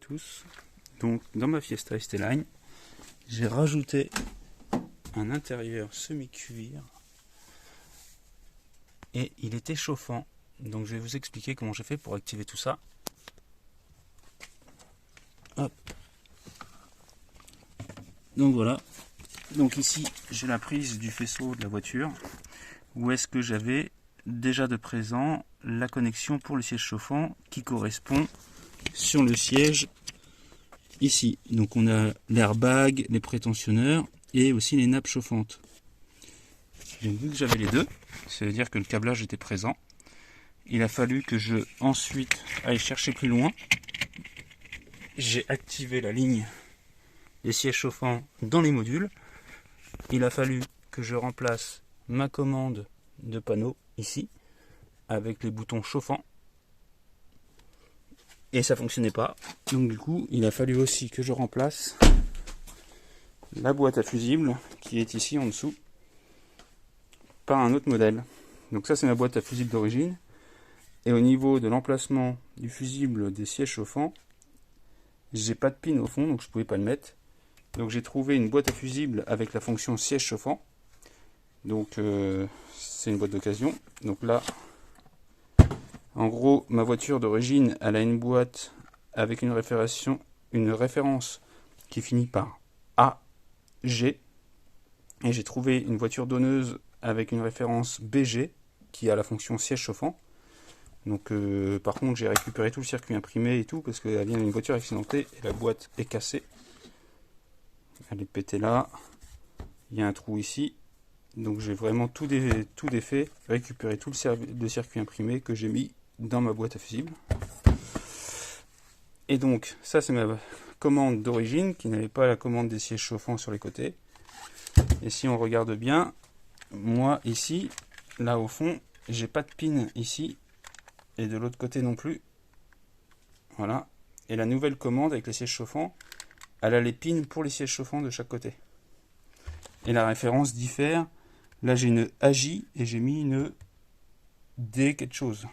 tous. Donc dans ma Fiesta ST-Line, j'ai rajouté un intérieur semi-cuir et il était chauffant. Donc je vais vous expliquer comment j'ai fait pour activer tout ça. Hop. Donc voilà. Donc ici j'ai la prise du faisceau de la voiture où est-ce que j'avais déjà de présent la connexion pour le siège chauffant qui correspond sur le siège ici. Donc on a l'airbag, les prétensionneurs et aussi les nappes chauffantes. Donc vu que j'avais les deux, ça veut dire que le câblage était présent. Il a fallu que je ensuite aille chercher plus loin. J'ai activé la ligne des sièges chauffants dans les modules. Il a fallu que je remplace ma commande de panneau ici avec les boutons chauffants et ça fonctionnait pas. Donc du coup il a fallu aussi que je remplace la boîte à fusibles qui est ici en dessous par un autre modèle. Donc ça c'est ma boîte à fusibles d'origine, et au niveau de l'emplacement du fusible des sièges chauffants, j'ai pas de pin au fond donc je pouvais pas le mettre. Donc j'ai trouvé une boîte à fusibles avec la fonction siège chauffant. Donc c'est une boîte d'occasion. Donc là, en gros, ma voiture d'origine, elle a une boîte avec une référence qui finit par AG. Et j'ai trouvé une voiture donneuse avec une référence BG qui a la fonction siège chauffant. Donc par contre, j'ai récupéré tout le circuit imprimé et tout parce qu'elle vient d'une voiture accidentée et la boîte est cassée. Elle est pétée là. Il y a un trou ici. Donc j'ai vraiment tout défait, récupéré tout le circuit imprimé que j'ai mis dans ma boîte à fusibles. Et donc ça c'est ma commande d'origine qui n'avait pas la commande des sièges chauffants sur les côtés. Et si on regarde bien, moi ici, là au fond, j'ai pas de pin ici et de l'autre côté non plus. Voilà. Et la nouvelle commande avec les sièges chauffants, elle a les pins pour les sièges chauffants de chaque côté. Et la référence diffère. Là j'ai une AJ et j'ai mis une D quelque chose.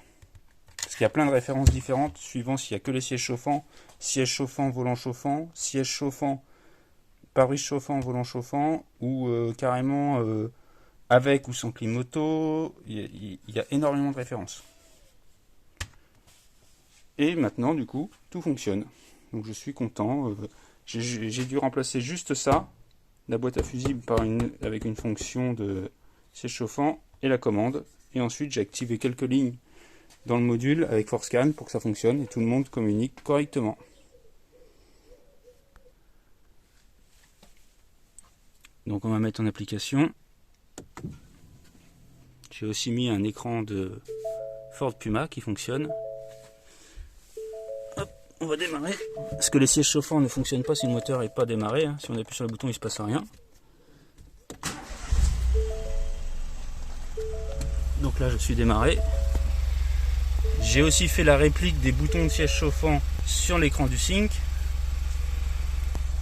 Parce qu'il y a plein de références différentes suivant s'il n'y a que les sièges chauffants, volant chauffant, siège chauffant, pare-brise chauffant, volant chauffant, ou carrément avec ou sans clim auto. Il y a énormément de références. Et maintenant du coup tout fonctionne. Donc je suis content. J'ai dû remplacer juste ça, la boîte à fusibles avec une fonction de siège chauffant et la commande. Et ensuite j'ai activé quelques lignes dans le module avec ForceScan pour que ça fonctionne et tout le monde communique correctement. Donc on va mettre en application. J'ai aussi mis un écran de Ford Puma qui fonctionne. Hop, on va démarrer. Parce que les sièges chauffants ne fonctionnent pas si le moteur n'est pas démarré. Si on appuie sur le bouton, il ne se passe rien. Donc là, je suis démarré. J'ai aussi fait la réplique des boutons de siège chauffant sur l'écran du Sync.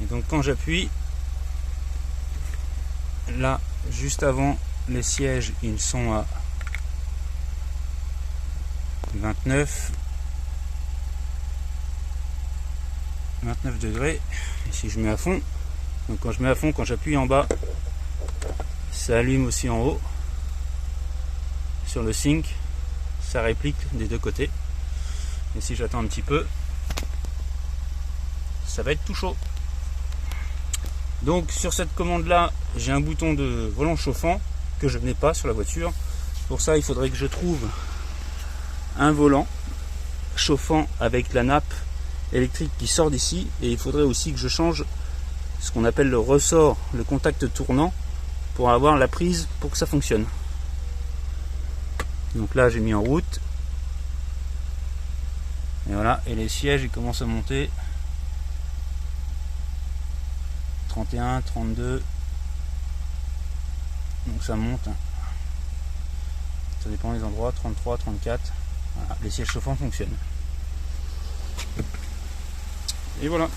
Et donc quand j'appuie, là, juste avant, les sièges, ils sont à 29 degrés. Et si je mets à fond, donc quand je mets à fond, quand j'appuie en bas, ça allume aussi en haut. Sur le Sync, ça réplique des deux côtés. Et si j'attends un petit peu, ça va être tout chaud. Donc sur cette commande là, j'ai un bouton de volant chauffant que je n'ai pas sur la voiture. Pour ça, il faudrait que je trouve un volant chauffant avec la nappe électrique qui sort d'ici, et il faudrait aussi que je change ce qu'on appelle le ressort, le contact tournant, pour avoir la prise pour que ça fonctionne. Donc là j'ai mis en route, et voilà, et les sièges ils commencent à monter. 31, 32, donc ça monte, ça dépend des endroits, 33, 34, voilà, les sièges chauffants fonctionnent. Et voilà.